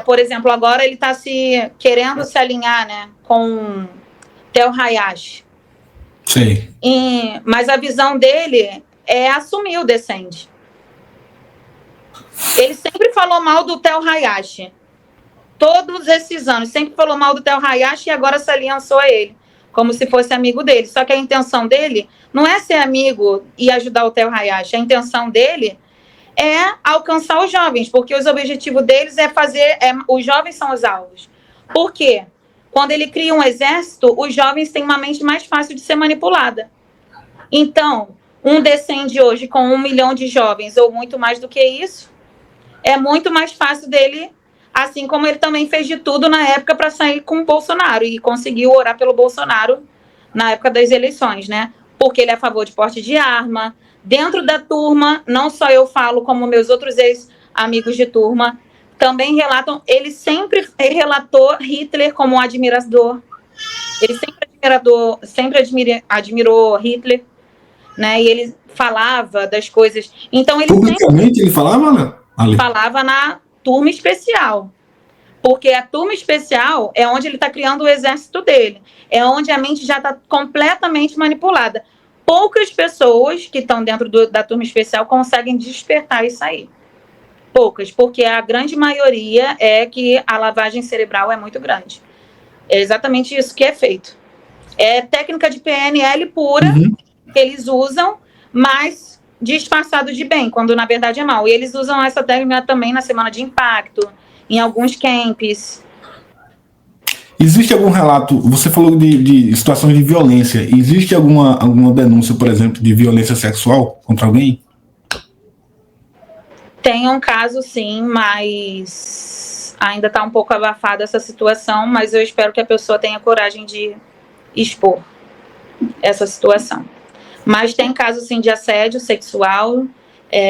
Por exemplo, agora ele está querendo se alinhar, né, com Theo Hayashi. Sim. Mas a visão dele é assumir o Descende. Ele sempre falou mal do Theo Hayashi. Todos esses anos, sempre falou mal do Theo Hayashi e agora se aliançou a ele, como se fosse amigo dele. Só que a intenção dele não é ser amigo e ajudar o Theo Hayashi. A intenção dele é alcançar os jovens, porque os objetivos deles é fazer... os jovens são os alvos. Por quê? Quando ele cria um exército, os jovens têm uma mente mais fácil de ser manipulada. Então, um Descende hoje com 1 milhão de jovens, ou muito mais do que isso, é muito mais fácil dele, assim como ele também fez de tudo na época para sair com o Bolsonaro, e conseguiu orar pelo Bolsonaro na época das eleições, né? Porque ele é a favor de porte de arma. Dentro da turma, não só eu falo, como meus outros ex-amigos de turma, também relatam, ele sempre relatou Hitler como um admirador. Ele sempre admirou Hitler, né? E ele falava das coisas. Então, ele publicamente ele falava, né? Falava na turma especial. Porque a turma especial é onde ele está criando o exército dele. É onde a mente já está completamente manipulada. Poucas pessoas que estão dentro da turma especial conseguem despertar e sair. Poucas, porque a grande maioria é que a lavagem cerebral é muito grande. É exatamente isso que é feito. É técnica de PNL pura, que eles usam, mas disfarçado de bem, quando na verdade é mal. E eles usam essa técnica também na Semana de Impacto, em alguns camps. Existe algum relato, você falou de situações de violência, existe alguma denúncia, por exemplo, de violência sexual contra alguém? Tem um caso, sim, mas ainda está um pouco abafada essa situação, mas eu espero que a pessoa tenha coragem de expor essa situação. Mas tem casos, sim, de assédio sexual,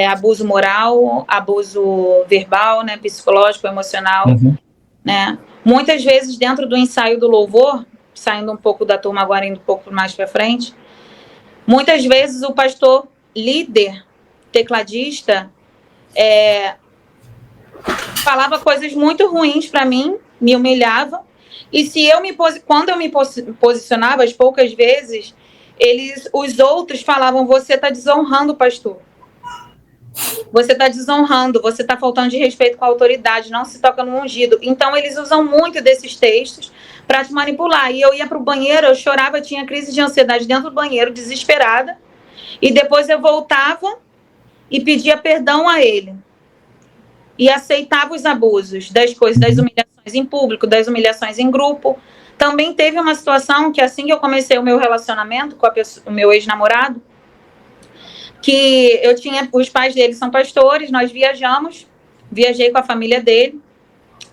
abuso moral, abuso verbal, né, psicológico, emocional, né? Muitas vezes dentro do ensaio do louvor, saindo um pouco da turma agora, indo um pouco mais para frente, muitas vezes o pastor líder, tecladista, falava coisas muito ruins para mim, me humilhava, e quando eu me posicionava, as poucas vezes, os outros falavam: você está desonrando o pastor. Você está desonrando, você está faltando de respeito com a autoridade, não se toca no ungido. Então, eles usam muito desses textos para te manipular. E eu ia para o banheiro, eu chorava, tinha crise de ansiedade dentro do banheiro, desesperada. E depois eu voltava e pedia perdão a ele. E aceitava os abusos das coisas, das humilhações em público, das humilhações em grupo. Também teve uma situação que, assim que eu comecei o meu relacionamento com o meu ex-namorado, que os pais dele são pastores, nós viajei com a família dele,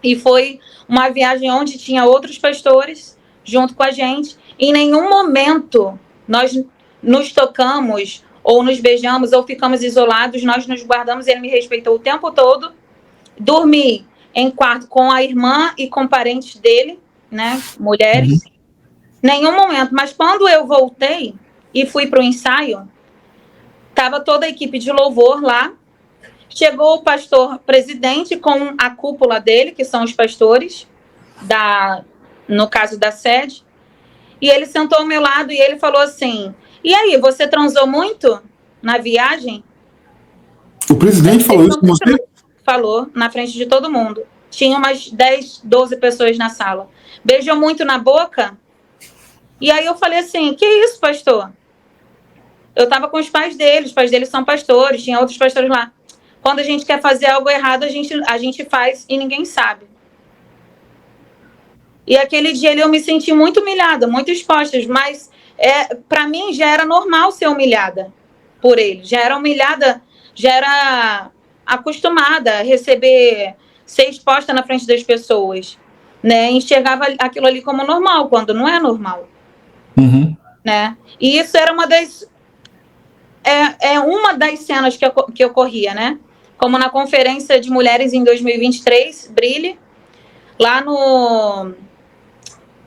e foi uma viagem onde tinha outros pastores junto com a gente. Em nenhum momento nós nos tocamos, ou nos beijamos, ou ficamos isolados, nós nos guardamos, ele me respeitou o tempo todo. Dormi em quarto com a irmã e com parentes dele, né, mulheres. Nenhum momento, mas quando eu voltei e fui para o ensaio, estava toda a equipe de louvor lá. Chegou o pastor presidente com a cúpula dele, que são os pastores, no caso da sede. E ele sentou ao meu lado e ele falou assim: e aí, você transou muito na viagem? O presidente falou isso com você? Falou, na frente de todo mundo. Tinha umas 10, 12 pessoas na sala. Beijou muito na boca? E aí eu falei assim: que isso, pastor? Eu estava com os pais deles são pastores, tinha outros pastores lá. Quando a gente quer fazer algo errado, a gente faz e ninguém sabe. E aquele dia ali eu me senti muito humilhada, muito exposta, mas para mim já era normal ser humilhada por ele. Já era humilhada, já era acostumada a ser exposta na frente das pessoas, né? Enxergava aquilo ali como normal, quando não é normal. Né? E isso era uma das cenas que ocorria, né? Como na conferência de mulheres em 2023, Brilhe, lá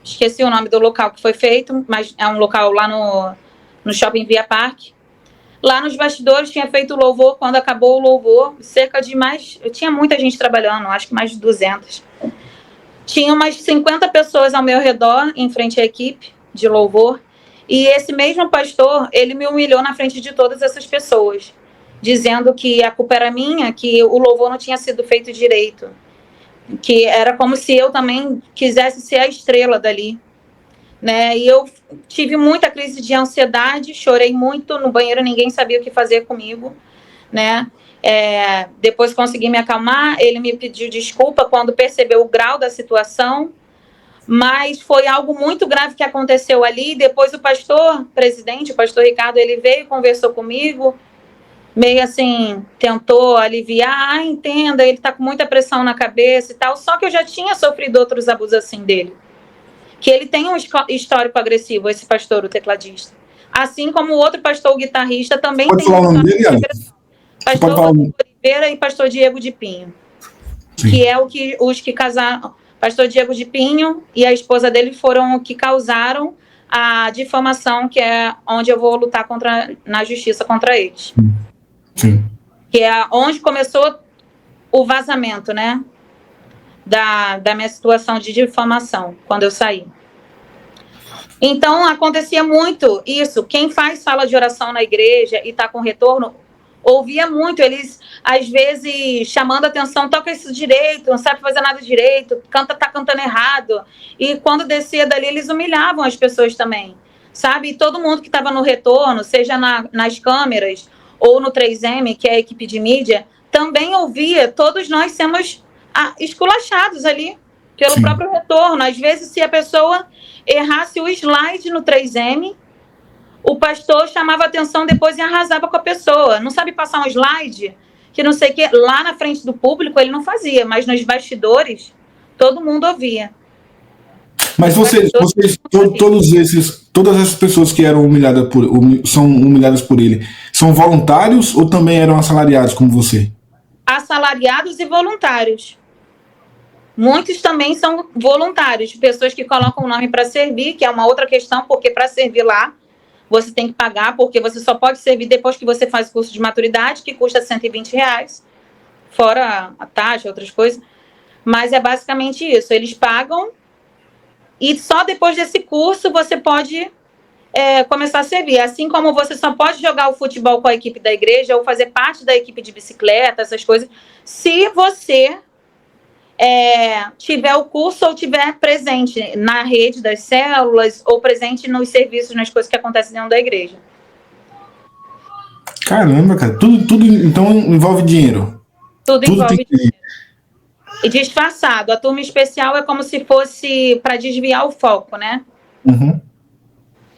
esqueci o nome do local que foi feito, mas é um local lá no Shopping Via Parque. Lá nos bastidores tinha feito o louvor, quando acabou o louvor, tinha muita gente trabalhando, acho que mais de 200. Tinha umas 50 pessoas ao meu redor, em frente à equipe de louvor, e esse mesmo pastor, ele me humilhou na frente de todas essas pessoas, dizendo que a culpa era minha, que o louvor não tinha sido feito direito, que era como se eu também quisesse ser a estrela dali, né? E eu tive muita crise de ansiedade, chorei muito no banheiro, ninguém sabia o que fazer comigo, né? Depois consegui me acalmar, ele me pediu desculpa quando percebeu o grau da situação, mas foi algo muito grave que aconteceu ali. Depois o pastor presidente, o pastor Ricardo, ele veio e conversou comigo, meio assim, tentou aliviar, entenda, ele tá com muita pressão na cabeça e tal, só que eu já tinha sofrido outros abusos assim dele, que ele tem um histórico agressivo, esse pastor, o tecladista, assim como o outro pastor, o guitarrista, também pode tem falar o nome dele, Alex? pastor Rodrigo Oliveira e pastor Diego de Pinho. Sim. Que é os que casaram, pastor Diego de Pinho e a esposa dele foram o que causaram a difamação, que é onde eu vou lutar na justiça contra eles. Sim. Que é onde começou o vazamento, né? Da minha situação de difamação, quando eu saí. Então, acontecia muito isso. Quem faz sala de oração na igreja e está com retorno, ouvia muito, eles, às vezes, chamando a atenção, toca isso direito, não sabe fazer nada direito, tá cantando errado. E quando descia dali, eles humilhavam as pessoas também, sabe? E todo mundo que estava no retorno, seja nas câmeras ou no 3M, que é a equipe de mídia, também ouvia. Todos nós somos esculachados ali pelo Sim. próprio retorno. Às vezes, se a pessoa errasse o slide no 3M, o pastor chamava atenção depois e arrasava com a pessoa. Não sabe passar um slide, que não sei o que, lá na frente do público ele não fazia, mas nos bastidores todo mundo ouvia. Mas todas essas pessoas que eram são humilhadas por ele, são voluntários ou também eram assalariados como você? Assalariados e voluntários. Muitos também são voluntários, pessoas que colocam o nome para servir, que é uma outra questão, porque para servir lá, você tem que pagar, porque você só pode servir depois que você faz o curso de maturidade, que custa R$120, fora a taxa, outras coisas. Mas é basicamente isso, eles pagam e só depois desse curso você pode começar a servir. Assim como você só pode jogar o futebol com a equipe da igreja ou fazer parte da equipe de bicicleta, essas coisas, se você tiver o curso ou tiver presente na rede das células ou presente nos serviços, nas coisas que acontecem dentro da igreja. Caramba, cara. Tudo então envolve dinheiro. Tudo envolve dinheiro. E disfarçado. A turma especial é como se fosse para desviar o foco, né? Uhum.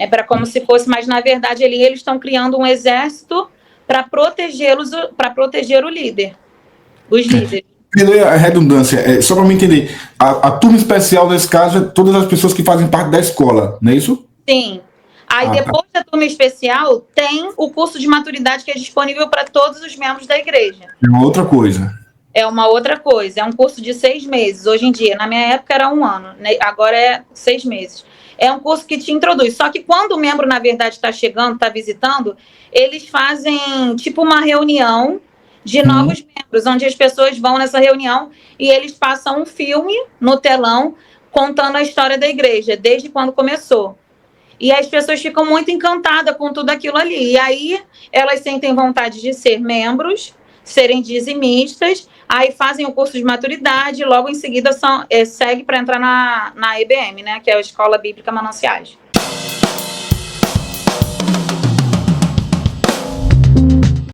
É para como se fosse, mas na verdade eles estão criando um exército para protegê-los, para proteger o líder, os líderes. A redundância, só para me entender, a turma especial nesse caso é todas as pessoas que fazem parte da escola, não é isso? Sim. Aí depois da turma especial tem o curso de maturidade que é disponível para todos os membros da igreja. É uma outra coisa. É uma outra coisa, é um curso de 6 meses, hoje em dia, na minha época era 1 ano, né? Agora é 6 meses. É um curso que te introduz, só que quando o membro, na verdade, está chegando, está visitando, eles fazem tipo uma reunião de novos membros, onde as pessoas vão nessa reunião e eles passam um filme no telão contando a história da igreja, desde quando começou. E as pessoas ficam muito encantadas com tudo aquilo ali. E aí elas sentem vontade de ser membros, serem dizimistas, aí fazem o curso de maturidade, logo em seguida segue para entrar na EBM, né, que é a Escola Bíblica Mananciais.